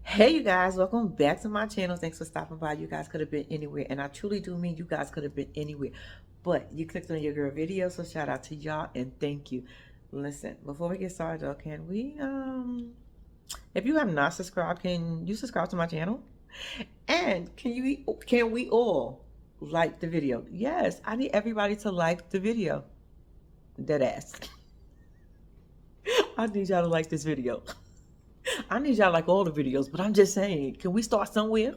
Hey you guys, welcome back to my channel. Thanks for stopping by. You guys could have been anywhere, and I truly do mean you guys could have been anywhere, but you clicked on your girl video, so shout out to y'all and thank you. Listen, before we get started though, can we if you have not subscribed, can you subscribe to my channel? And can we all like the video? Yes, I need everybody to like the video. Dead ass. I need y'all to like this video. I need y'all like all the videos, but I'm just saying, can we start somewhere?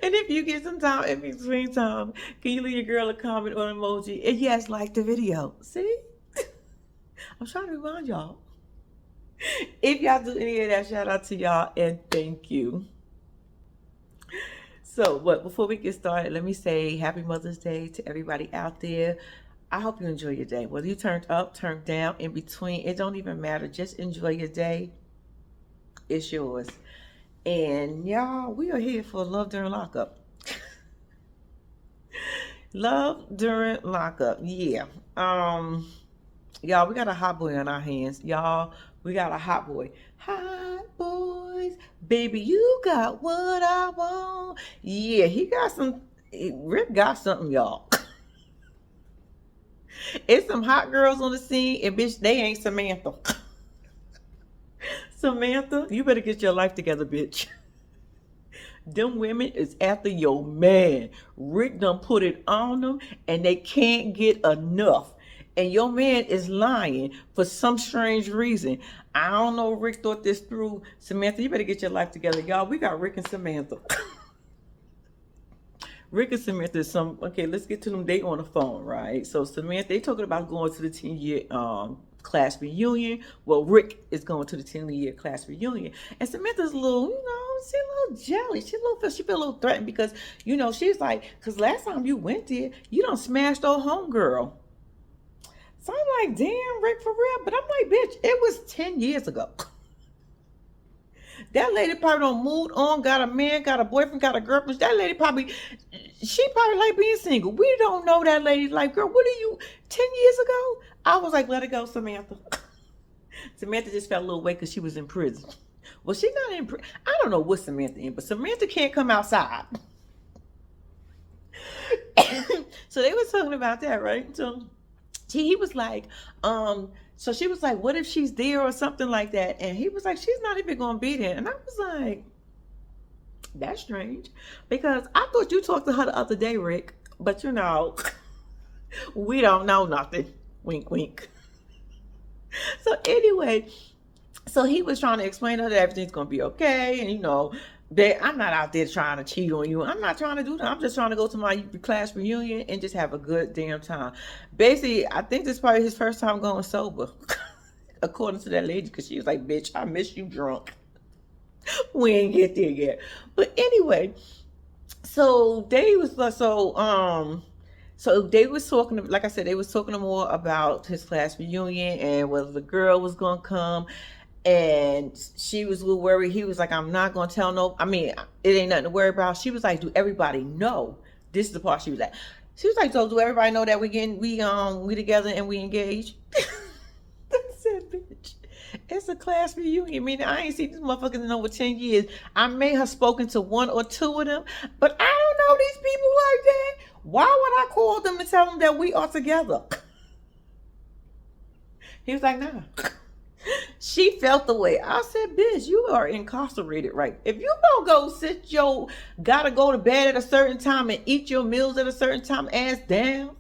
And if you get some time in between time, can you leave your girl a comment or an emoji? And yes, like the video. See? I'm trying to remind y'all. If y'all do any of that, shout out to y'all and thank you. So, but before we get started, let me say happy Mother's Day to everybody out there. I hope you enjoy your day. Whether you turned up, turned down, in between, it don't even matter. Just enjoy your day. It's yours. And y'all, we are here for Love During Lockup. Love During Lockup. Yeah. Y'all, we got a hot boy on our hands. Y'all, we got a hot boy. Hot boys. Baby, you got what I want. Yeah, Rick got something, y'all. It's some hot girls on the scene, and bitch, they ain't Samantha. Samantha, you better get your life together, bitch. Them women is after your man. Rick done put it on them, and they can't get enough. And your man is lying for some strange reason. I don't know if Rick thought this through. Samantha, you better get your life together. Y'all, we got Rick and Samantha. Rick and Samantha is okay, let's get to them. They on the phone, right? So Samantha, they talking about going to the 10-year class reunion. Well, Rick is going to the 10-year class reunion. And Samantha's a little, she's a little jealous. She feel a little threatened because, she's like, because last time you went there, you done smashed old homegirl. So I'm like, damn, Rick, for real? But I'm like, bitch, it was 10 years ago. That lady probably done moved on, got a man, got a boyfriend, got a girlfriend. That lady she probably like being single. We don't know that lady. Like, girl, what are you, 10 years ago? I was like, let it go, Samantha. Samantha just felt a little weight because she was in prison. Well, she's not in prison. I don't know what Samantha in, but Samantha can't come outside. So they were talking about that, right? So he was like, so she was like, what if she's there or something like that? And he was like, she's not even going to be there. And I was like, that's strange. Because I thought you talked to her the other day, Rick. But we don't know nothing. Wink, wink. So anyway, so he was trying to explain to her that everything's going to be okay. And, I'm not out there trying to cheat on you. I'm not trying to do that. I'm just trying to go to my class reunion and just have a good damn time. Basically, I think this is probably his first time going sober, according to that lady, because she was like, bitch, I miss you drunk. We ain't get there yet. But anyway, so they was talking, like I said, they was talking more about his class reunion and whether the girl was going to come. And she was a little worried. He was like, I'm not going to tell it ain't nothing to worry about. She was like, do everybody know? This is the part she was at. She was like, so do everybody know that we together and we engaged? I said, bitch, it's a class reunion. I mean, I ain't seen these motherfuckers in over 10 years. I may have spoken to one or two of them, but I don't know these people like that. Why would I call them and tell them that we are together? He was like, nah. She felt the way. I said, bitch, you are incarcerated, right? If you don't gotta go to bed at a certain time and eat your meals at a certain time, ass down.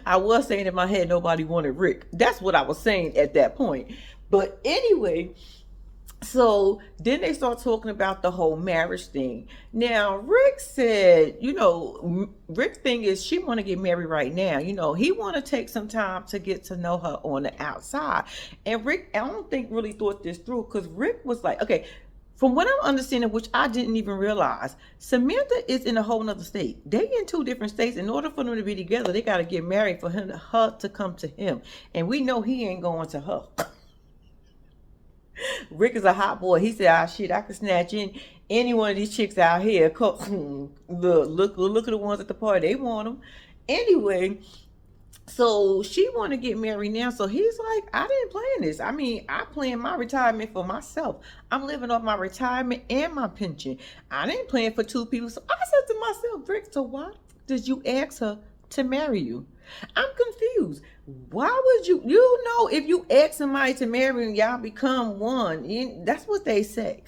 I was saying in my head, nobody wanted Rick. That's what I was saying at that point. But anyway, so then they start talking about the whole marriage thing. Now, Rick said, Rick thing is she want to get married right now. He want to take some time to get to know her on the outside. And Rick, I don't think really thought this through because Rick was like, okay, from what I'm understanding, which I didn't even realize, Samantha is in a whole nother state. They in two different states. In order for them to be together, they got to get married for her to come to him. And we know he ain't going to her. Rick is a hot boy. He said, shit, I could snatch in any one of these chicks out here. Look at the ones at the party. They want them. Anyway, So she want to get married now. So he's like, I didn't plan this. I mean, I planned my retirement for myself. I'm living off my retirement and my pension. I didn't plan for two people. So I said to myself, Rick, so why did you ask her to marry you? I'm confused. Why would you know, if you ask somebody to marry you, y'all become one. That's what they say.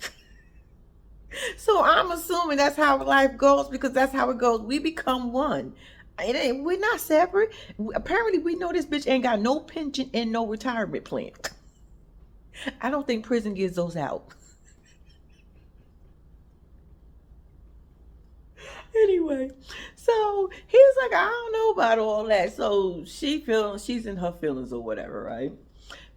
So I'm assuming that's how life goes, because that's how it goes. We become one. We're not separate. Apparently, we know this bitch ain't got no pension and no retirement plan. I don't think prison gives those out. Anyway, so he's like, I don't know about all that. So she's in her feelings or whatever, right?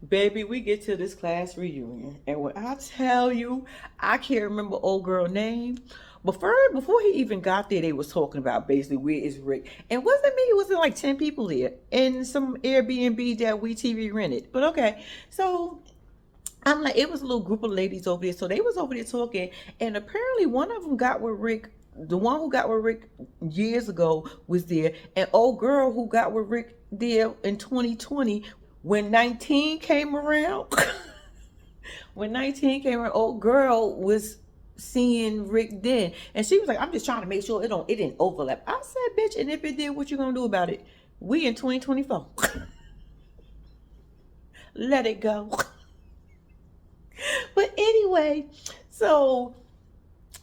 Baby, we get to this class reunion, and when I tell you, I can't remember old girl name. Before he even got there, they was talking about basically where is Rick, and wasn't me. It was like 10 people there in some Airbnb that we TV rented. But okay, so I'm like, it was a little group of ladies over there, so they was over there talking, and apparently one of them got with Rick. The one who got with Rick years ago was there, and old girl who got with Rick there in 2020 when 19 came around. When 19 came around, old girl was seeing Rick then, and she was like, I'm just trying to make sure it didn't overlap. I said, bitch, and if it did, what you gonna do about it? We in 2024. Let it go. But anyway, so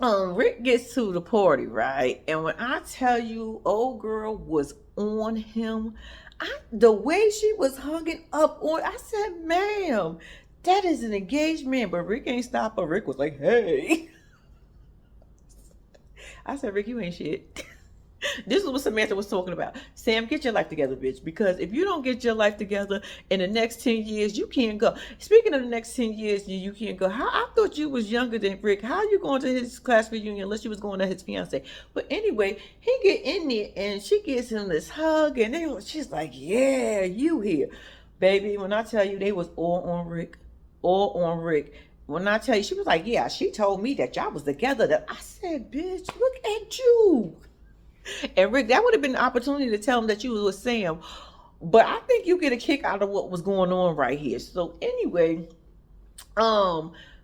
Rick gets to the party, right? And when I tell you, old girl was on him, the way she was hugging up on, I said, ma'am, that is an engaged man. But Rick ain't stop her. Rick was like, hey. I said, Rick, you ain't shit. This is what Samantha was talking about. Sam, get your life together, bitch. Because if you don't get your life together in the next 10 years, you can't go. Speaking of the next 10 years, you can't go. I thought you was younger than Rick. How are you going to his class reunion unless you was going to his fiance? But anyway, he get in there and she gives him this hug, and she's like, yeah, you here. Baby, when I tell you, they was all on Rick. All on Rick. When I tell you, she was like, yeah, she told me that y'all was together. That I said, bitch, look at you. And Rick, that would have been an opportunity to tell him that you was with Sam. But I think you get a kick out of what was going on right here. So anyway,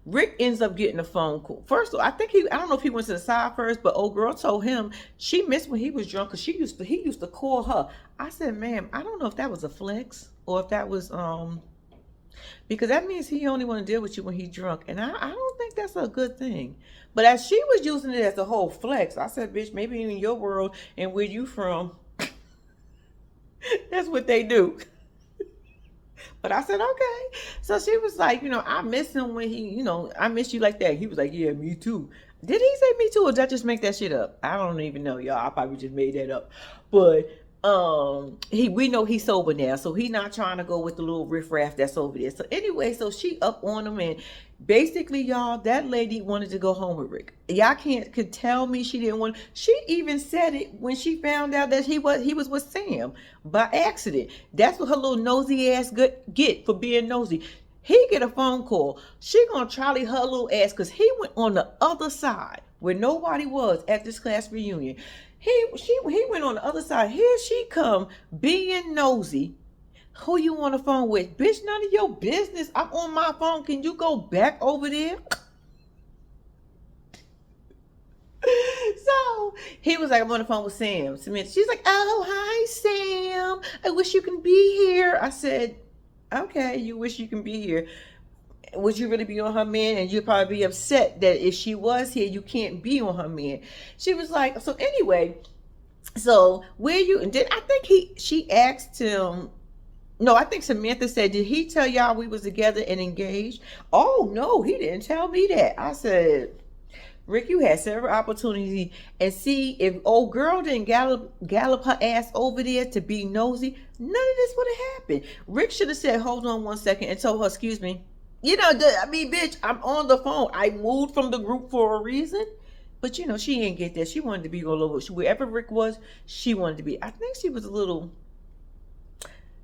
Rick ends up getting a phone call. First of all, I don't know if he went to the side first, but old girl told him she missed when he was drunk, because he used to call her. I said, ma'am, I don't know if that was a flex or if that was because that means he only want to deal with you when he's drunk, and I don't think that's a good thing. But as she was using it as a whole flex, I said, bitch, maybe in your world and where you from, that's what they do. But I said, okay. So she was like, I miss him when I miss you like that. He was like, yeah, me too. Did he say me too, or did I just make that shit up? I don't even know, y'all. I probably just made that up. But we know he's sober now, so he not trying to go with the little riffraff that's over there. So anyway, so she up on him, and basically, y'all, that lady wanted to go home with Rick. Y'all could tell me she didn't want. She even said it when she found out that he was with Sam by accident. That's what her little nosy ass get for being nosy. He get a phone call. She gonna Charlie her little ass, because he went on the other side where nobody was at this class reunion. He went on the other side. Here she come being nosy. Who you on the phone with? Bitch, none of your business. I'm on my phone. Can you go back over there? So he was like, I'm on the phone with Sam. She's like, oh, hi, Sam. I wish you can be here. I said, okay, you wish you can be here. Would you really be on her man? And you'd probably be upset that if she was here, you can't be on her man. She was like, so anyway, so where you, and then I think she asked him, no, I think Samantha said, did he tell y'all we was together and engaged? Oh, no, he didn't tell me that. I said, Rick, you had several opportunities, and see, if old girl didn't gallop her ass over there to be nosy, none of this would have happened. Rick should have said, hold on one second, and told her, excuse me. Bitch, I'm on the phone. I moved from the group for a reason. But, she didn't get that. She wanted to be all over. Wherever Rick was, she wanted to be. I think she was a little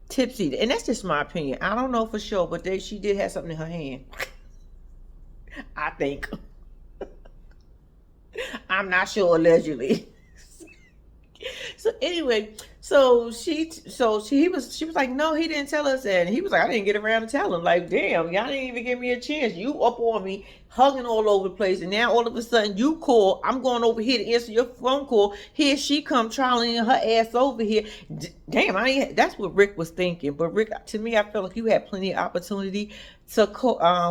tipsy. And that's just my opinion. I don't know for sure, but she did have something in her hand. I think. I'm not sure, allegedly. So anyway, She was like, no, he didn't tell us that. And he was like, I didn't get around to telling. Like, damn, y'all didn't even give me a chance. You up on me, hugging all over the place, and now all of a sudden you call. I'm going over here to answer your phone call. Here she come trolleying her ass over here. Damn, that's what Rick was thinking. But Rick, to me, I felt like you had plenty of opportunity to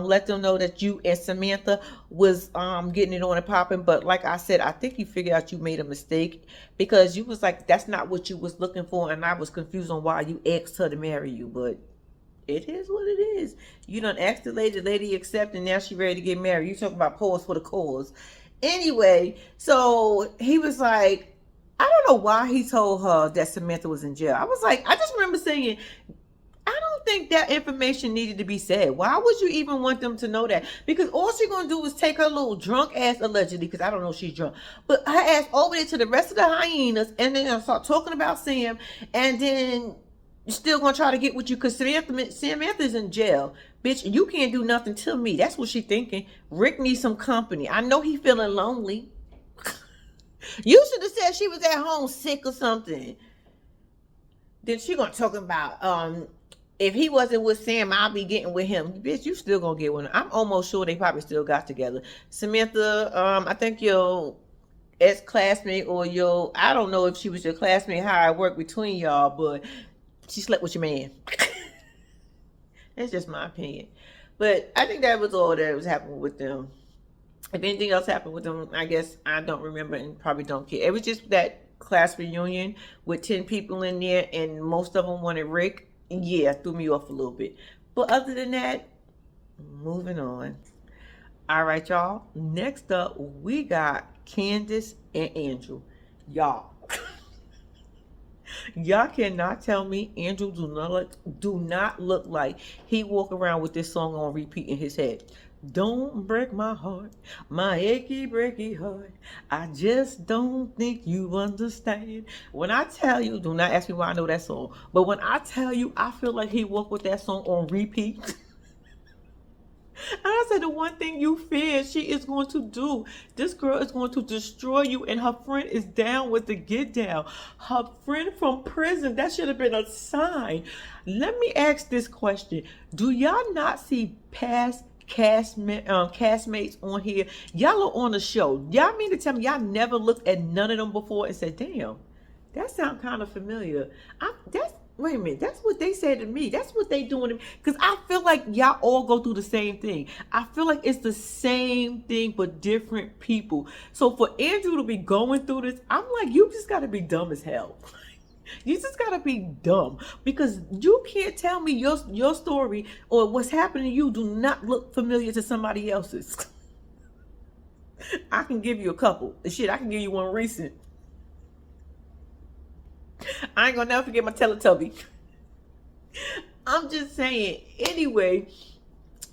let them know that you and Samantha was getting it on and popping. But like I said, I think you figured out you made a mistake, because you was like, that's not what you was looking for, and I was confused on why you asked her to marry you. But it is what it is. You done asked the lady accept, and now she ready to get married. You talking about pause for the cause. Anyway, so he was like, I don't know why he told her that Samantha was in jail. I was like, I just remember saying, I don't think that information needed to be said. Why would you even want them to know that? Because all she's going to do is take her little drunk ass, allegedly, because I don't know if she's drunk, but her ass over there to the rest of the hyenas, and then start talking about Sam, and then you're still going to try to get with you because Samantha's in jail. Bitch, you can't do nothing to me. That's what she thinking. Rick needs some company. I know he feeling lonely. You should have said she was at home sick or something. Then she going to talk about, if he wasn't with Sam, I'll be getting with him. Bitch, you still gonna get with him. I'm almost sure they probably still got together. Samantha, I think your ex-classmate or I don't know if she was your classmate, how it worked between y'all, but she slept with your man. That's just my opinion. But I think that was all that was happening with them. If anything else happened with them, I guess I don't remember and probably don't care. It was just that class reunion with 10 people in there, and most of them wanted Rick. Yeah, threw me off a little bit. But other than that, moving on. All right, y'all. Next up, we got Candace and Andrew. Y'all. Y'all cannot tell me Andrew do not look like he walk around with this song on repeat in his head. Don't break my heart, my achy breaky heart. I just don't think you understand. When I tell you, do not ask me why I know that song, but when I tell you, I feel like he walked with that song on repeat. And I said, the one thing you fear she is going to do, this girl is going to destroy you, and her friend is down with the get down. Her friend from prison, that should have been a sign. Let me ask this question. Do y'all not see past castmates on here? Y'all are on the show. Y'all mean to tell me y'all never looked at none of them before and said, damn, that sounds kind of familiar. Wait a minute, that's what they said to me. That's what they doing to me. Because I feel like y'all all go through the same thing. I feel like it's the same thing but different people. So for Andrew to be going through this, I'm like, you just got to be dumb as hell. You just gotta be dumb, because you can't tell me your story or what's happening to you do not look familiar to somebody else's. I can give you a couple. Shit, I can give you one recent. I ain't gonna never forget my Teletubby. I'm just saying. Anyway,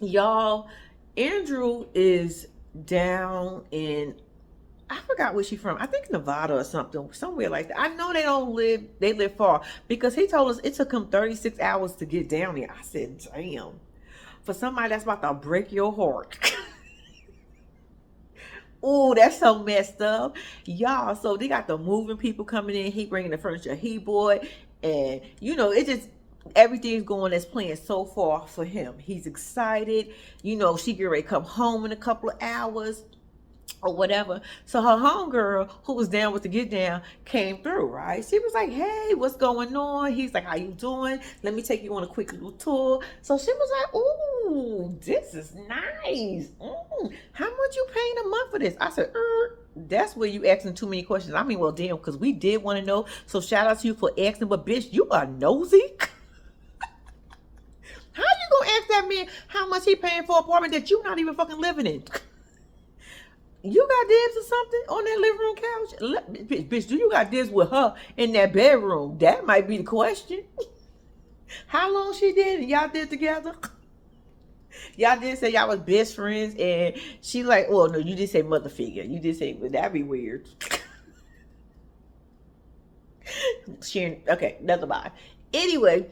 y'all, Andrew is down in, I forgot where she's from. I think Nevada or something, somewhere like that. I know they live far, because he told us it took him 36 hours to get down here. I said, damn. For somebody that's about to break your heart. Oh, that's so messed up. Y'all, so they got the moving people coming in. He bringing the furniture he bought. And, it just, everything's going as planned so far for him. He's excited. She get ready to come home in a couple of hours or whatever. So her homegirl, who was down with the get down, came through, right? She was like, hey, what's going on? He's like, how you doing? Let me take you on a quick little tour. So she was like, ooh, this is nice. How much you paying a month for this? I said, that's where you asking too many questions. I mean, well, damn, because we did want to know. So shout out to you for asking, but bitch, you are nosy. How you gonna ask that man how much he paying for an apartment that you not even fucking living in? You got dibs or something on that living room couch? Bitch, do you got dibs with her in that bedroom? That might be the question. How long she did and y'all did together? Y'all did say y'all was best friends, and she like, well, no, you did say mother figure. You did say, well, that'd be weird. Okay, nothing about it. Anyway,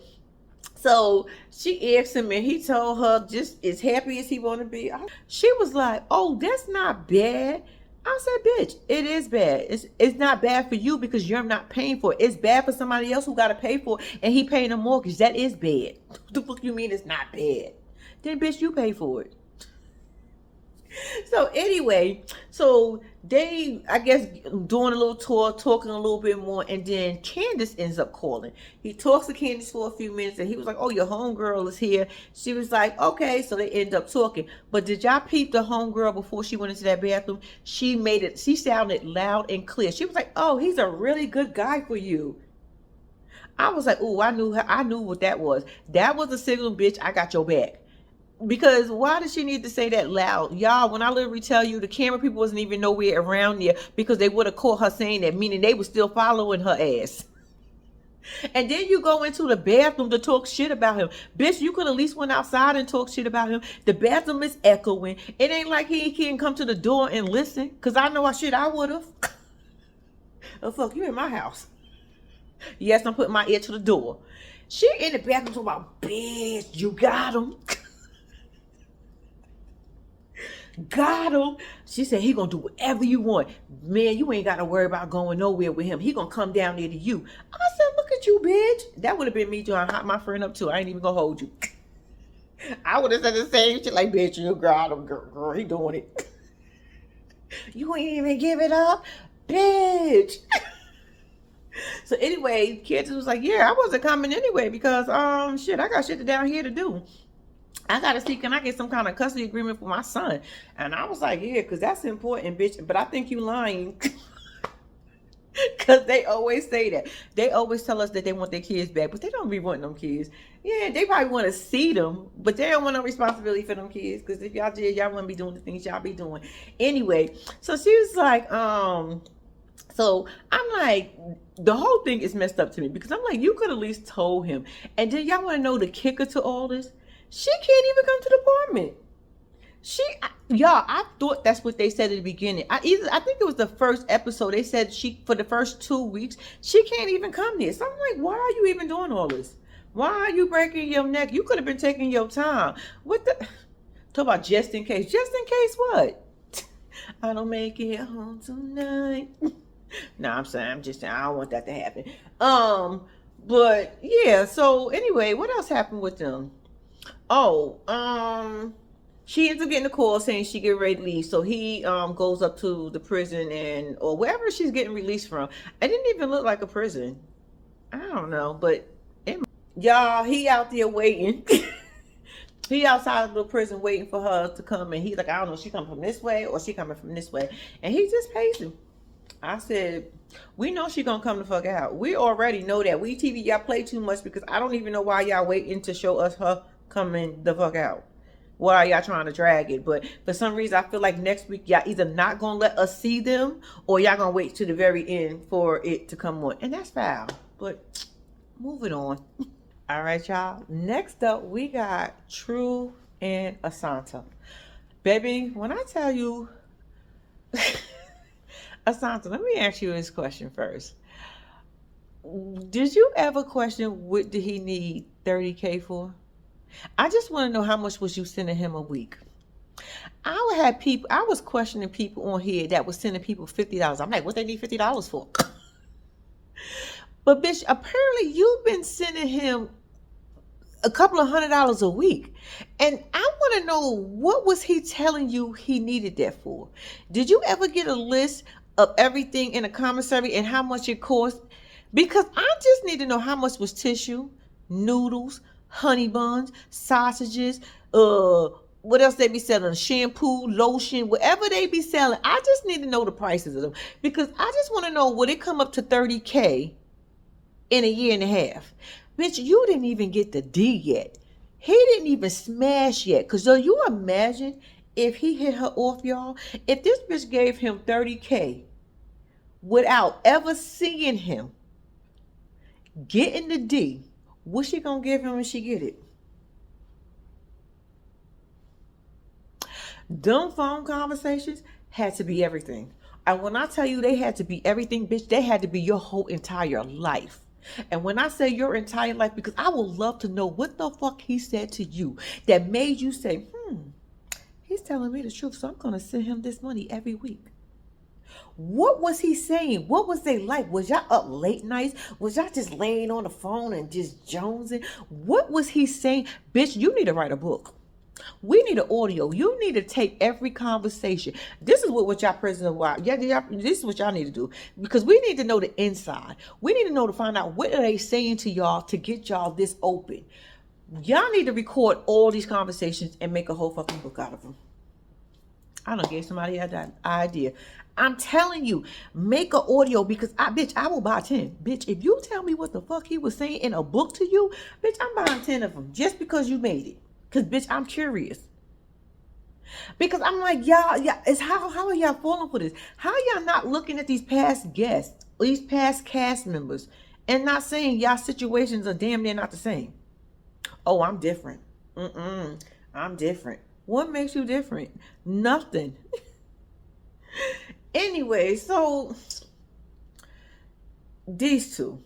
so she asked him, and he told her just as happy as he want to be. She was like, oh, that's not bad. I said, bitch, it is bad. It's not bad for you because you're not paying for it. It's bad for somebody else who got to pay for it and he paying a mortgage. That is bad. What the fuck you mean it's not bad? Then, bitch, you pay for it. So anyway, so they, I guess, doing a little tour, talking a little bit more, and then Candace ends up calling. He talks to Candace for a few minutes, and he was like, "Oh, your homegirl is here." She was like, "Okay," so they end up talking. But did y'all peep the homegirl before she went into that bathroom? She made it. She sounded loud and clear. She was like, "Oh, he's a really good guy for you." I was like, "Oh, I knew her. I knew what that was. That was a signal, bitch. I got your back." Because why does she need to say that loud? Y'all, when I literally tell you the camera people wasn't even nowhere around there because they would have caught her saying that, meaning they were still following her ass. And then you go into the bathroom to talk shit about him. Bitch, you could at least went outside and talk shit about him. The bathroom is echoing. It ain't like he can come to the door and listen. Because I know I would have. Oh, fuck, you in my house. Yes, I'm putting my ear to the door. She in the bathroom talking about, bitch, you got him. Got him. She said he gonna do whatever you want. Man, you ain't gotta worry about going nowhere with him. He gonna come down there to you. I said, look at you, bitch. That would have been me trying to hot my friend up too. I ain't even gonna hold you. I would have said the same shit like, bitch, you got him, girl, he doing it. You ain't even give it up, bitch. So anyway, kids was like, yeah, I wasn't coming anyway because shit, I got shit down here to do. I gotta see, can I get some kind of custody agreement for my son? And I was like, yeah, because that's important, bitch. But I think you lying. Because they always say that. They always tell us that they want their kids back, but they don't be wanting them kids. Yeah, they probably want to see them, but they don't want no responsibility for them kids. Because if y'all did, y'all wouldn't be doing the things y'all be doing. Anyway, so she was like, so I'm like, the whole thing is messed up to me. Because I'm like, you could at least told him. And then y'all want to know the kicker to all this? She can't even come to the apartment. Y'all, I thought that's what they said at the beginning. I think it was the first episode. They said for the first 2 weeks, she can't even come there. So I'm like, why are you even doing all this? Why are you breaking your neck? You could have been taking your time. What the? Talk about just in case. Just in case what? I don't make it home tonight. No, I'm saying, I don't want that to happen. But yeah, so anyway, what else happened with them? She ends up getting a call saying she get ready to leave. So he goes up to the prison or wherever she's getting released from. It didn't even look like a prison. I don't know, but y'all, he out there waiting. He outside of the prison waiting for her to come, and he's like, I don't know, she coming from this way or she coming from this way, and he just pacing. I said, we know she gonna come the fuck out. We already know that. We TV, y'all play too much because I don't even know why y'all waiting to show us her coming the fuck out. Why are y'all trying to drag it? But for some reason, I feel like next week y'all either not gonna let us see them or y'all gonna wait to the very end for it to come on, and that's foul. But moving on. All right, y'all. Next up, we got True and Asanta. Baby, when I tell you, Asanta, let me ask you this question first. Did you ever question what did he need 30K for? I just want to know how much was you sending him a week? I was questioning people on here that was sending people $50. I'm like, what they need $50 for? But bitch, apparently you've been sending him a couple of $100 a week. And I want to know, what was he telling you he needed that for? Did you ever get a list of everything in a commissary and how much it cost? Because I just need to know how much was tissue, noodles, honey buns, sausages, what else they be selling? Shampoo, lotion, whatever they be selling. I just need to know the prices of them. Because I just want to know, would it come up to 30K in a year and a half? Bitch, you didn't even get the D yet. He didn't even smash yet. Because do you imagine if he hit her off, y'all? If this bitch gave him 30K without ever seeing him getting the D, what's she going to give him when she get it? Them phone conversations had to be everything. And when I tell you they had to be everything, bitch, they had to be your whole entire life. And when I say your entire life, because I would love to know what the fuck he said to you that made you say, he's telling me the truth, so I'm going to send him this money every week. What was he saying? What was they like? Was y'all up late nights? Was y'all just laying on the phone and just jonesing? What was he saying? Bitch, you need to write a book. We need an audio. You need to take every conversation. This is what y'all president wild. This is what y'all need to do, because we need to know the inside. We need to know to find out what are they saying to y'all to get y'all this open. Y'all need to record all these conversations and make a whole fucking book out of them. I don't give somebody that idea. I'm telling you, make an audio, because I will buy 10. Bitch, if you tell me what the fuck he was saying in a book to you, bitch, I'm buying 10 of them just because you made it. Because, bitch, I'm curious. Because I'm like, y'all, it's how are y'all falling for this? How y'all not looking at these past guests, these past cast members, and not saying y'all situations are damn near not the same? Oh, I'm different. I'm different. What makes you different? Nothing. Anyway, so these two.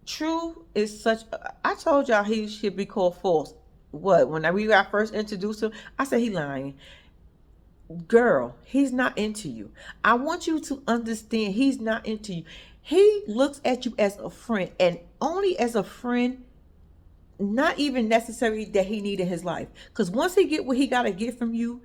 True is such. I told y'all he should be called false. What? When we got first introduced him, I said he lying. Girl, he's not into you. I want you to understand he's not into you. He looks at you as a friend, and only as a friend. Not even necessary that he need in his life. Because once he get what he got to get from you,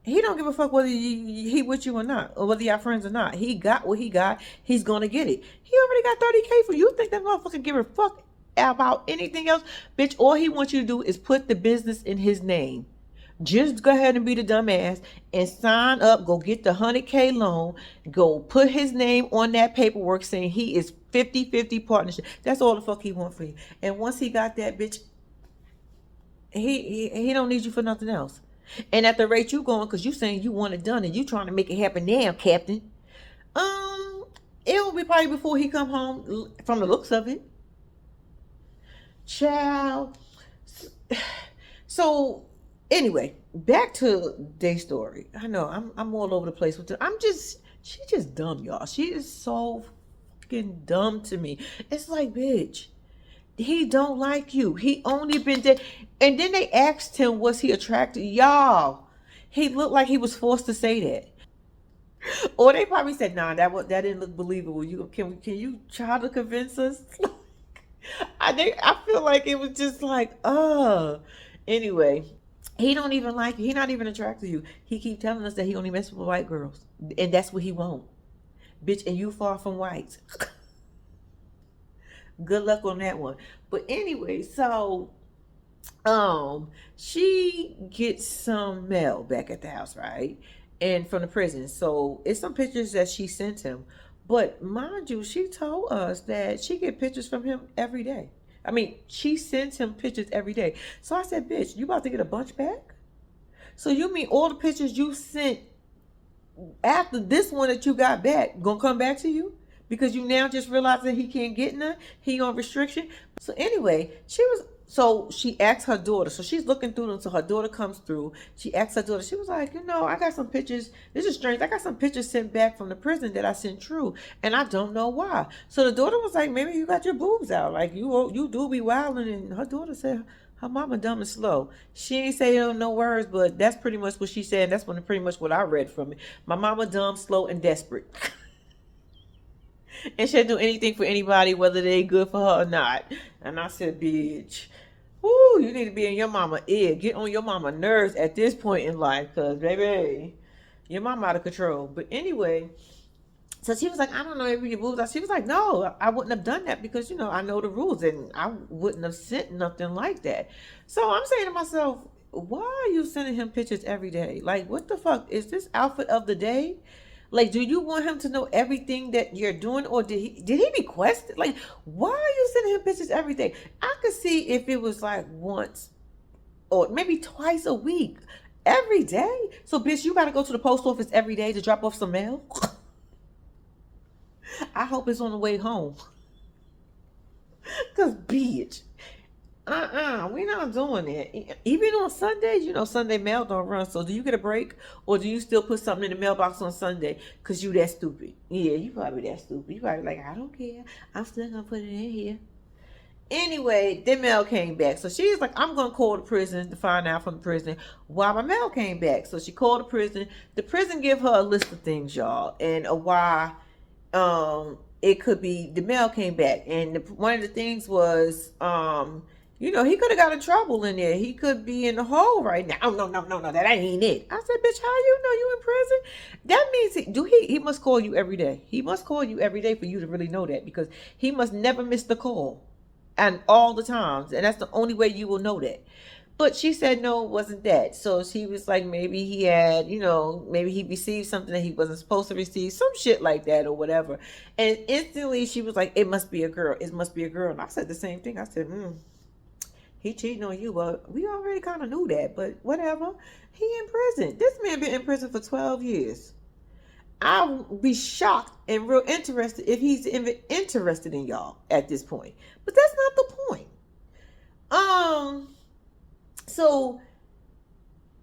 he don't give a fuck whether he with you or not, or whether y'all friends or not. He got what he got. He's going to get it. He already got 30K for you. You think that motherfucker give a fuck about anything else? Bitch, all he wants you to do is put the business in his name. Just go ahead and be the dumbass and sign up. Go get the 100K loan. Go put his name on that paperwork saying he is 50-50 partnership. That's all the fuck he want for you. And once he got that, bitch, he don't need you for nothing else. And at the rate you going, because you saying you want it done and you trying to make it happen now, Captain. It will be probably before he come home, from the looks of it. Child. So anyway, back to their story. I know I'm all over the place with it. She's just dumb, y'all. She is so fucking dumb to me. It's like, bitch, he don't like you. He only been dead. And then they asked him, was he attracted? Y'all, he looked like he was forced to say that. Or they probably said, nah, that didn't look believable. Can you try to convince us? I feel like it was just like, anyway. He don't even like you. He not even attracted to you. He keep telling us that he only messes with white girls. And that's what he want. Bitch, and you far from white. Good luck on that one. But anyway, so she gets some mail back at the house, right? And from the prison. So it's some pictures that she sent him. But mind you, she told us that she get pictures from him every day. I mean, she sends him pictures every day. So I said, bitch, you about to get a bunch back? So you mean all the pictures you sent after this one that you got back gonna come back to you? Because you now just realize that he can't get none? He on restriction? So anyway, she asked her daughter. So she's looking through them. So her daughter comes through. She asked her daughter. She was like, I got some pictures. This is strange. I got some pictures sent back from the prison that I sent True. And I don't know why. So the daughter was like, maybe you got your boobs out. Like, you do be wilding. And her daughter said, her mama dumb and slow. She ain't say no words, but that's pretty much what she said. That's pretty much what I read from it. My mama dumb, slow, and desperate. And she'll do anything for anybody, whether they good for her or not. And I said, bitch, whoo, you need to be in your mama ear. Get on your mama nerves at this point in life, because, baby, your mama out of control. But anyway, so she was like, I don't know if your boobs. She was like, no, I wouldn't have done that because, I know the rules and I wouldn't have sent nothing like that. So I'm saying to myself, why are you sending him pictures every day? Like, what the fuck? Is this outfit of the day? Like, do you want him to know everything that you're doing, or did he request it? Like, why are you sending him pictures every day? I could see if it was like once or maybe twice a week. Every day? So, bitch, you gotta go to the post office every day to drop off some mail? I hope it's on the way home. Because, bitch, we're not doing it. Even on Sundays, Sunday mail don't run. So do you get a break, or do you still put something in the mailbox on Sunday because you that stupid? Yeah, you probably that stupid. You probably like, I don't care. I'm still gonna put it in here. Anyway, the mail came back. So she's like, I'm gonna call the prison to find out from the prison why my mail came back. So she called the prison. The prison give her a list of things, y'all, and why it could be the mail came back. And one of the things was he could have got in trouble in there. He could be in the hole right now. Oh, no, that ain't it. I said, bitch, how you know you in prison? That means he must call you every day. He must call you every day for you to really know that, because he must never miss the call. And all the times. And that's the only way you will know that. But she said no, it wasn't that. So she was like, maybe he had, maybe he received something that he wasn't supposed to receive, some shit like that or whatever. And instantly she was like, it must be a girl. It must be a girl. And I said the same thing. I said, he cheating on you. Well, we already kind of knew that, but whatever. He in prison. This man been in prison for 12 years. I would be shocked and real interested if he's even interested in y'all at this point. But that's not the point. So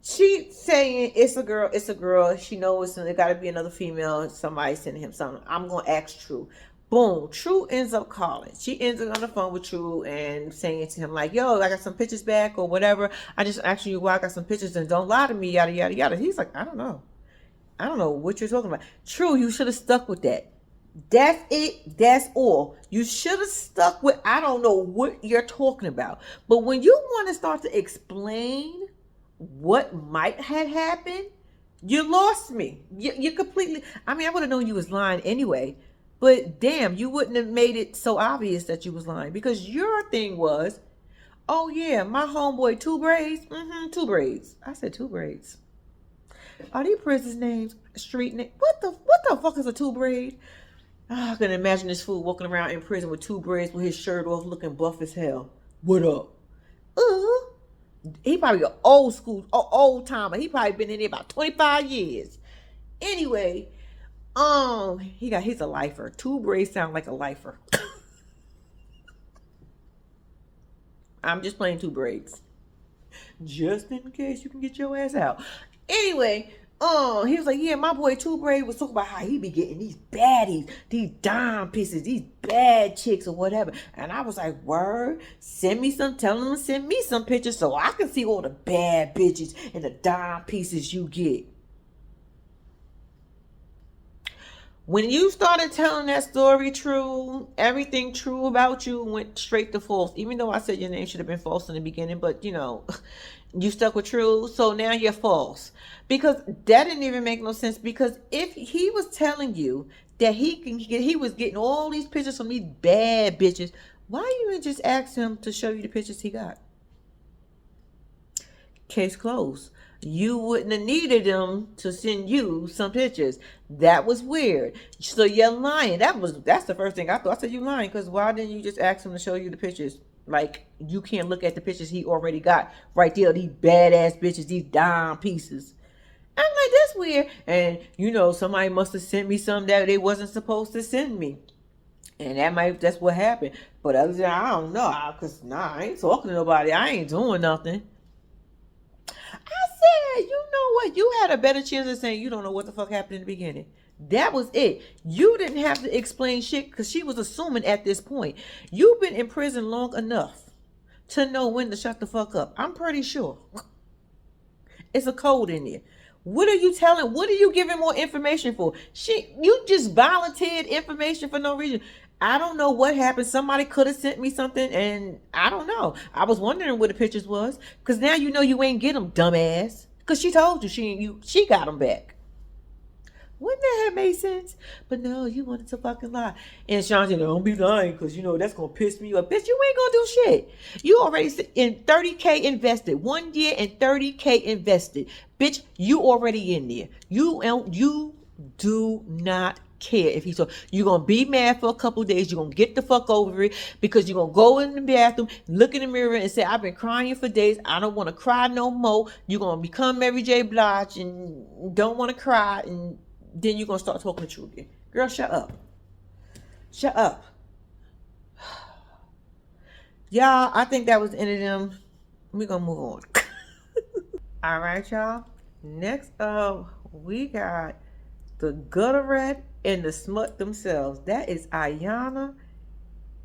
she saying it's a girl. She knows it gotta be another female. Somebody sending him something. I'm gonna ask True. Boom. True ends up calling. She ends up on the phone with True and saying to him like, yo, I got some pictures back or whatever. I just asked you why I got some pictures and don't lie to me, yada yada yada. He's like, I don't know what you're talking about. True, you should have stuck with that. That's it. That's all. You should have stuck with, I don't know what you're talking about. But when you want to start to explain what might have happened, you lost me. You completely, I would have known you was lying anyway. But damn, you wouldn't have made it so obvious that you was lying. Because your thing was, oh yeah, my homeboy, 2 braids. 2 braids. I said 2 braids. Are these prisoners' names? Street name? What the fuck is a 2 braid? I can imagine this fool walking around in prison with 2 braids with his shirt off, looking buff as hell. What up? He probably an old school, old timer. He probably been in there about 25 years. Anyway, he's a lifer. 2 braids sound like a lifer. I'm just playing 2 braids. Just in case you can get your ass out. Anyway, he was like, yeah, my boy 2 Braid was talking about how he be getting these baddies, these dime pieces, these bad chicks or whatever. And I was like, word, tell him to send me some pictures so I can see all the bad bitches and the dime pieces you get. When you started telling that story true, everything true about you went straight to false. Even though I said your name should have been false in the beginning, but you stuck with true, so now you're false. Because that didn't even make no sense. Because if he was telling you that he was getting all these pictures from these bad bitches, why you didn't just ask him to show you the pictures he got? Case closed. You wouldn't have needed them to send you some pictures. That was weird. So you're lying. That's the first thing I thought. I said, you lying, because why didn't you just ask him to show you the pictures? Like, you can't look at the pictures he already got right there. These badass bitches, these dime pieces. I'm like, that's weird. And somebody must have sent me something that they wasn't supposed to send me. And that's what happened. But other than that, I don't know. Because I ain't talking to nobody. I ain't doing nothing. I said, you know what? You had a better chance of saying you don't know what the fuck happened in the beginning. That was it. You didn't have to explain shit, because she was assuming at this point. You've been in prison long enough to know when to shut the fuck up. I'm pretty sure. It's a code in there. What are you telling? What are you giving more information for? You just volunteered information for no reason. I don't know what happened. Somebody could have sent me something, and I don't know. I was wondering where the pictures was, because now you know you ain't get them, dumbass. Because she told you she got them back. Wouldn't that have made sense? But no, you wanted to fucking lie. And Sean said, don't be lying, because that's going to piss me off. Bitch, you ain't going to do shit. You already in 30K invested. 1 year and 30K invested. Bitch, you already in there. You do not care if he's so. You're going to be mad for a couple of days. You're going to get the fuck over it, because you're going to go in the bathroom, look in the mirror and say, I've been crying for days. I don't want to cry no more. You're going to become Mary J. Blige and don't want to cry, and then you're going to start talking the truth again. Girl, shut up. Shut up. Y'all, I think that was the end of them. We're going to move on. All right, y'all. Next up, we got the gutter rat and the smut themselves. That is Ayana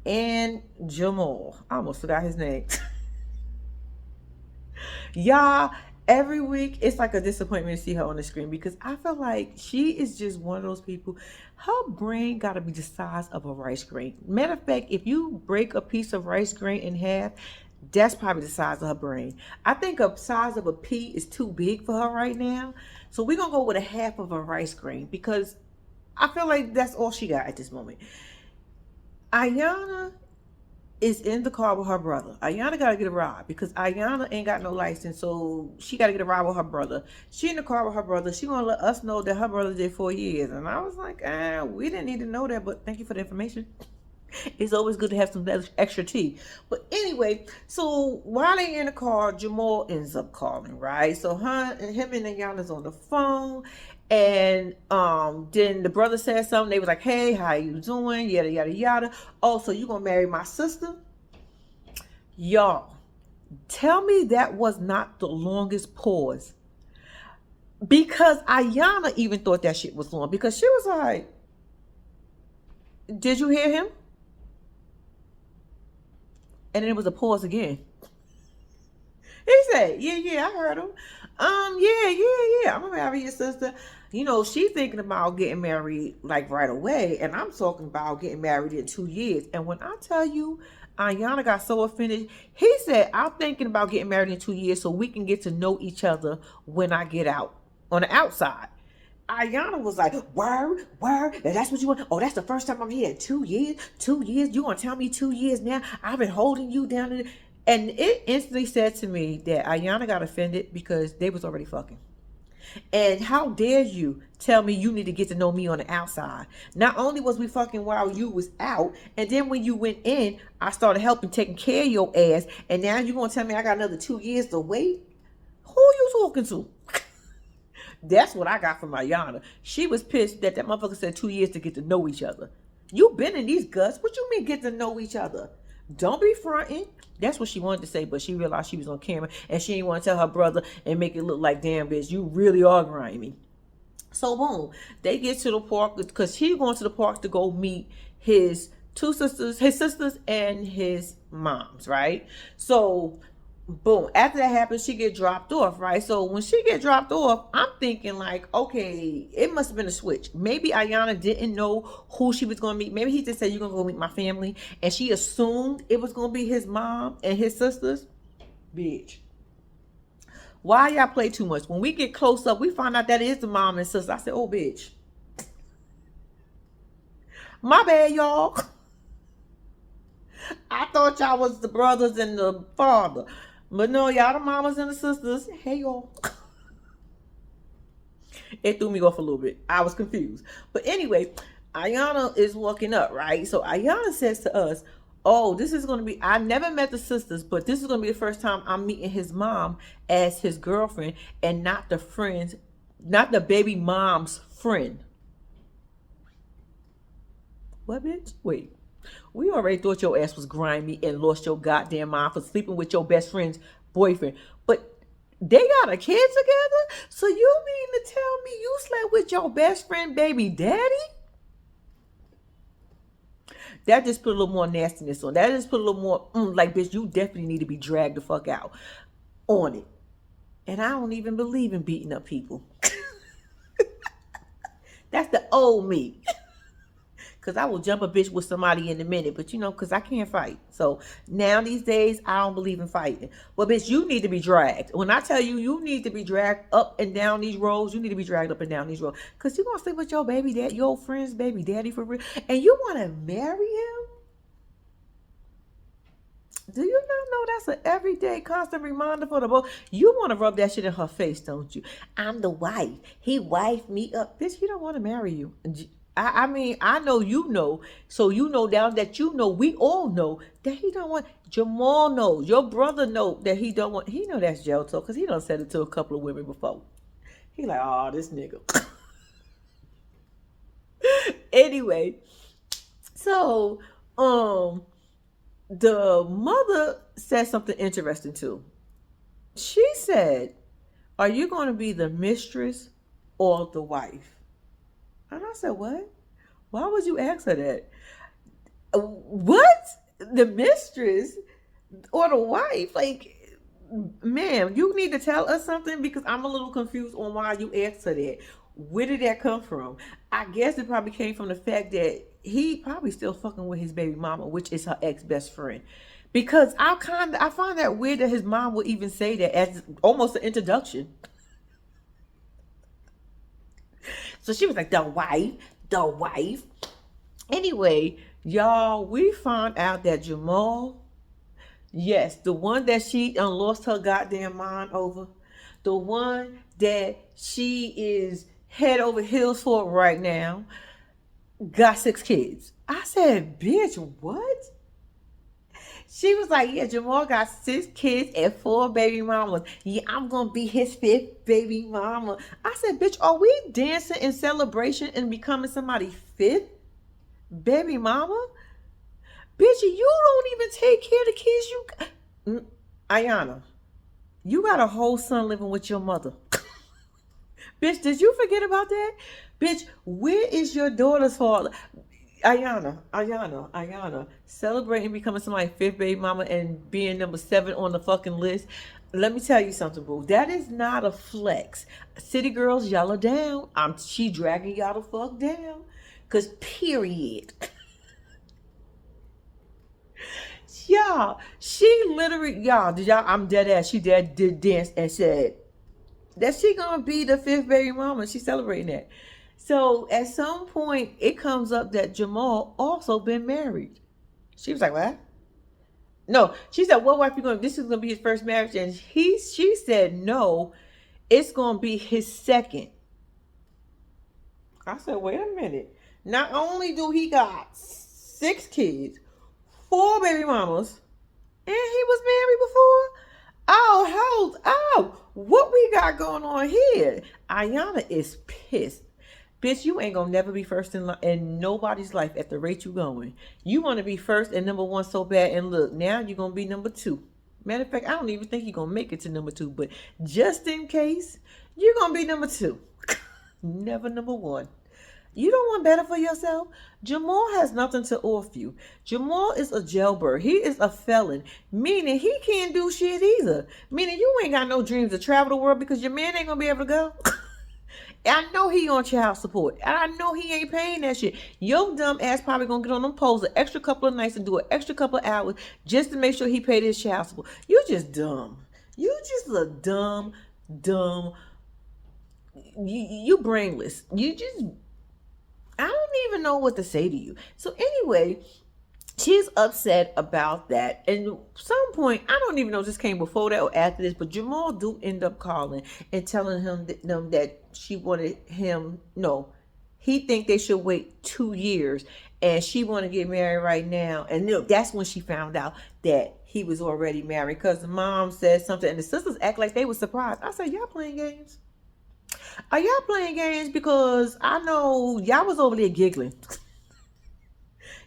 and Jamal. I almost forgot his name. Y'all, every week it's like a disappointment to see her on the screen because I feel like she is just one of those people. Her brain got to be the size of a rice grain. Matter of fact, if you break a piece of rice grain in half, that's probably the size of her brain. I think a size of a pea is too big for her right now. So we're going to go with a half of a rice grain because I feel like that's all she got at this moment. Ayana is in the car with her brother. Ayana got to get a ride because Ayana ain't got no license, so she got to get a ride with her brother. She in the car with her brother. She going to let us know that her brother did 4 years. And I was like, we didn't need to know that, but thank you for the information. It's always good to have some extra tea. But anyway, so while they in the car, Jamal ends up calling, right? So him and Ayana's on the phone. And then the brother said something. They was like, hey, how you doing? Yada, yada, yada. Oh, so you gonna marry my sister? Y'all, tell me that was not the longest pause. Because Ayana even thought that shit was long. Because she was like, did you hear him? And then it was a pause again. He said, yeah, I heard him. Yeah. I'm gonna marry your sister. You know, she thinking about getting married like right away. And I'm talking about getting married in 2 years. And when I tell you, Ayana got so offended. He said, I'm thinking about getting married in 2 years so we can get to know each other when I get out on the outside. Ayana was like, word, that's what you want? Oh, that's the first time I'm here. 2 years? 2 years? You gonna tell me 2 years now? I've been holding you down. And it instantly said to me that Ayana got offended because they was already fucking. And how dare you tell me you need to get to know me on the outside? Not only was we fucking while you was out, and then when you went in, I started helping taking care of your ass, and now you gonna tell me I got another 2 years to wait? Who you talking to? That's what I got from Ayana. She was pissed that motherfucker said 2 years to get to know each other. You been in these guts. What you mean get to know each other? Don't be fronting. That's what she wanted to say, but she realized she was on camera and she didn't want to tell her brother and make it look like, damn bitch, you really are grimy. So boom, they get to the park because he's going to the park to go meet his sisters and his moms, right? So boom, after that happens, she get dropped off, right? So when she get dropped off, I'm thinking like, okay, it must have been a switch. Maybe Ayana didn't know who she was going to meet. Maybe he just said, you're going to go meet my family. And she assumed it was going to be his mom and his sisters. Bitch. Why y'all play too much? When we get close up, we find out that it is the mom and sister. I said, oh, bitch. My bad, y'all. I thought y'all was the brothers and the father. But no, y'all the mamas and the sisters. Hey, y'all. It threw me off a little bit. I was confused. But anyway, Ayana is walking up, right? So Ayana says to us, oh, this is going to be, I never met the sisters, but this is going to be the first time I'm meeting his mom as his girlfriend and not the friends, not the baby mom's friend. What, bitch? Wait. We already thought your ass was grimy and lost your goddamn mind for sleeping with your best friend's boyfriend. But they got a kid together? So you mean to tell me you slept with your best friend baby daddy? That just put a little more nastiness on. That just put a little more, like, bitch, you definitely need to be dragged the fuck out on it. And I don't even believe in beating up people. That's the old me. Because I will jump a bitch with somebody in a minute. But, because I can't fight. So, now these days, I don't believe in fighting. Well, bitch, you need to be dragged. When I tell you, you need to be dragged up and down these roads. You need to be dragged up and down these roads. Because you're going to sleep with your baby daddy, your friend's baby daddy for real. And you want to marry him? Do you not know that's an everyday constant reminder for the both? You want to rub that shit in her face, don't you? I'm the wife. He wifed me up. Bitch, he don't want to marry you. I mean, I know you know. So you know now that you know, we all know that he don't want. Jamal knows. Your brother know that he don't want. He know that's jail talk because he done said it to a couple of women before. He like, oh, this nigga. Anyway, so the mother said something interesting too. She said, are you going to be the mistress or the wife? And I said, what? Why would you ask her that? What? The mistress or the wife? Like, ma'am, you need to tell us something because I'm a little confused on why you asked her that. Where did that come from? I guess it probably came from the fact that he probably still fucking with his baby mama, which is her ex best friend. Because I find that weird that his mom would even say that as almost an introduction. So she was like, the wife, the wife. Anyway, y'all, we found out that Jamal, yes, the one that she lost her goddamn mind over, the one that she is head over heels for right now, got 6 kids. I said, bitch, what? She was like, yeah, Jamal got 6 kids and 4 baby mamas. Yeah, I'm going to be his 5th baby mama. I said, bitch, are we dancing in celebration and becoming somebody's 5th baby mama? Bitch, you don't even take care of the kids you got. Ayana, you got a whole son living with your mother. Bitch, did you forget about that? Bitch, where is your daughter's father? Ayana, celebrating becoming somebody's 5th baby mama and being number 7 on the fucking list. Let me tell you something, boo. That is not a flex. City girls, y'all are down. She dragging y'all the fuck down. Cause period. Y'all, she literally, I'm dead ass. She did dance and said that she gonna be the 5th baby mama. She's celebrating that. So at some point, it comes up that Jamal also been married. She was like, what? No, she said, what wife you gonna, this is gonna be his first marriage? And she said, no, it's gonna be his second. I said, wait a minute. Not only do he got 6 kids, 4 baby mamas, and he was married before. Oh, what we got going on here? Ayana is pissed. Bitch, you ain't gonna never be first in nobody's life at the rate you going. You want to be first and number 1 so bad, and look, now you're gonna be number 2. Matter of fact, I don't even think you're gonna make it to number 2, but just in case, you're gonna be number 2. Never number 1. You don't want better for yourself? Jamal has nothing to offer you. Jamal is a jailbird. He is a felon, meaning he can't do shit either. Meaning you ain't got no dreams to travel the world because your man ain't gonna be able to go. I know he on child support. And I know he ain't paying that shit. Your dumb ass probably gonna get on them poles an extra couple of nights and do an extra couple of hours just to make sure he paid his child support. You just dumb. You just a dumb. You brainless. I don't even know what to say to you. So anyway, she's upset about that. And at some point, I don't even know if this came before that or after this, but Jamal do end up calling and telling them that she wanted him, no, he think they should wait 2 years and she want to get married right now. And that's when she found out that he was already married because the mom said something and the sisters act like they were surprised. I said, y'all playing games? Are y'all playing games? Because I know y'all was over there giggling.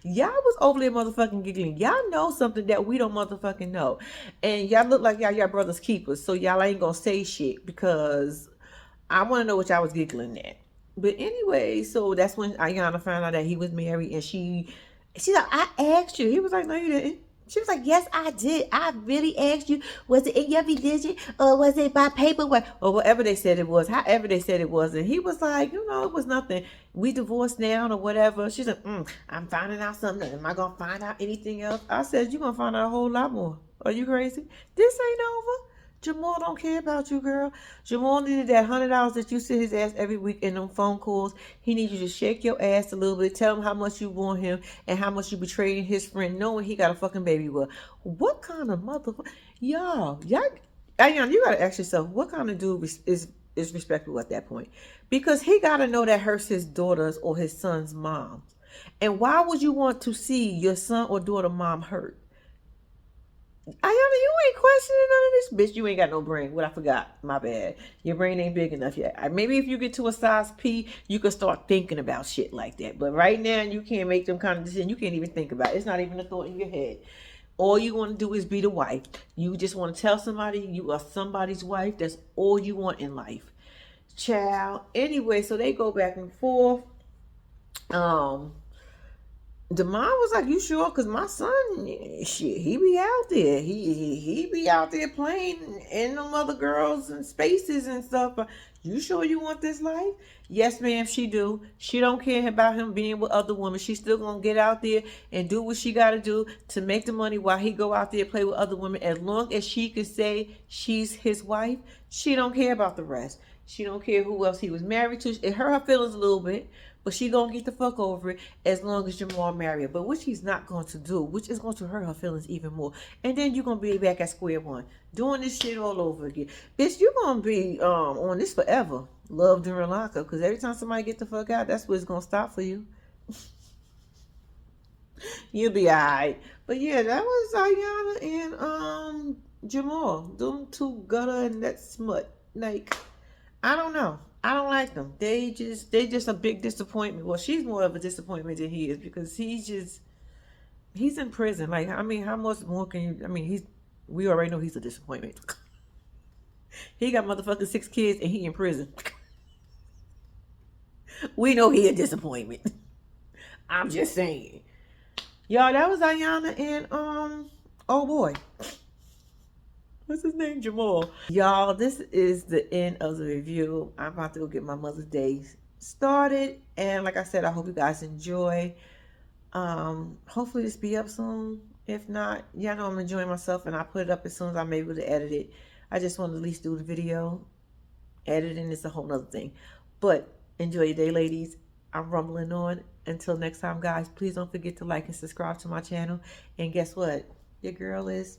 Y'all was over there motherfucking giggling. Y'all know something that we don't motherfucking know. And y'all look like y'all brothers keepers. So y'all ain't gonna say shit because I want to know what y'all was giggling at. But anyway, so that's when Ayana found out that he was married. And she's like, I asked you. He was like, no, you didn't. She was like, yes, I did. I really asked you, was it in your religion or was it by paperwork or whatever they said it was, however they said it was. And he was like, it was nothing. We divorced now or whatever. She's like, I'm finding out something. Am I going to find out anything else? I said, you're going to find out a whole lot more. Are you crazy? This ain't over. Jamal don't care about you, girl. Jamal needed that $100 that you send his ass every week in them phone calls. He needs you to shake your ass a little bit, tell him how much you want him and how much you betrayed his friend, knowing he got a fucking baby with. What kind of motherfucker? Y'all, Ayan, you gotta ask yourself, what kind of dude is respectable at that point? Because he gotta know that hurts his daughter's or his son's mom. And why would you want to see your son or daughter mom hurt? Ayana, you ain't questioning none of this. Bitch, you ain't got no brain. What I forgot. My bad. Your brain ain't big enough yet. Maybe if you get to a size P, you can start thinking about shit like that. But right now, you can't make them kind of decisions. You can't even think about it. It's not even a thought in your head. All you want to do is be the wife. You just want to tell somebody you are somebody's wife. That's all you want in life. Child. Anyway, so they go back and forth. The mom was like, "You sure? Cause my son, shit, he be out there. He be out there playing in them other girls and spaces and stuff. You sure you want this life?" Yes, ma'am, she do. She don't care about him being with other women. She's still gonna get out there and do what she gotta do to make the money while he go out there and play with other women. As long as she can say she's his wife, she don't care about the rest. She don't care who else he was married to. It hurt her feelings a little bit, but she gonna get the fuck over it as long as Jamal marry her. But which he's not going to do, which is going to hurt her feelings even more. And then you're gonna be back at square one, doing this shit all over again. Bitch, you're gonna be on this forever. Love during lockup. Because every time somebody get the fuck out, that's where it's gonna stop for you. You'll be alright. But yeah, that was Ayana and Jamal. Them two gutter and that smut. Like, I don't know. I don't like them. They just a big disappointment. Well, she's more of a disappointment than he is because he's in prison. Like, I mean, how much more can you? I mean, we already know he's a disappointment. He got motherfucking 6 kids and he in prison. We know he a disappointment. I'm just saying. Y'all, that was Ayana and oh boy. What's his name? Jamal. Y'all, this is the end of the review. I'm about to go get my Mother's Day started. And like I said, I hope you guys enjoy. Hopefully this be up soon. If not, y'all know I'm enjoying myself and I put it up as soon as I'm able to edit it. I just want to at least do the video. Editing is a whole nother thing. But enjoy your day, ladies. I'm rumbling on. Until next time, guys, please don't forget to like and subscribe to my channel. And guess what? Your girl is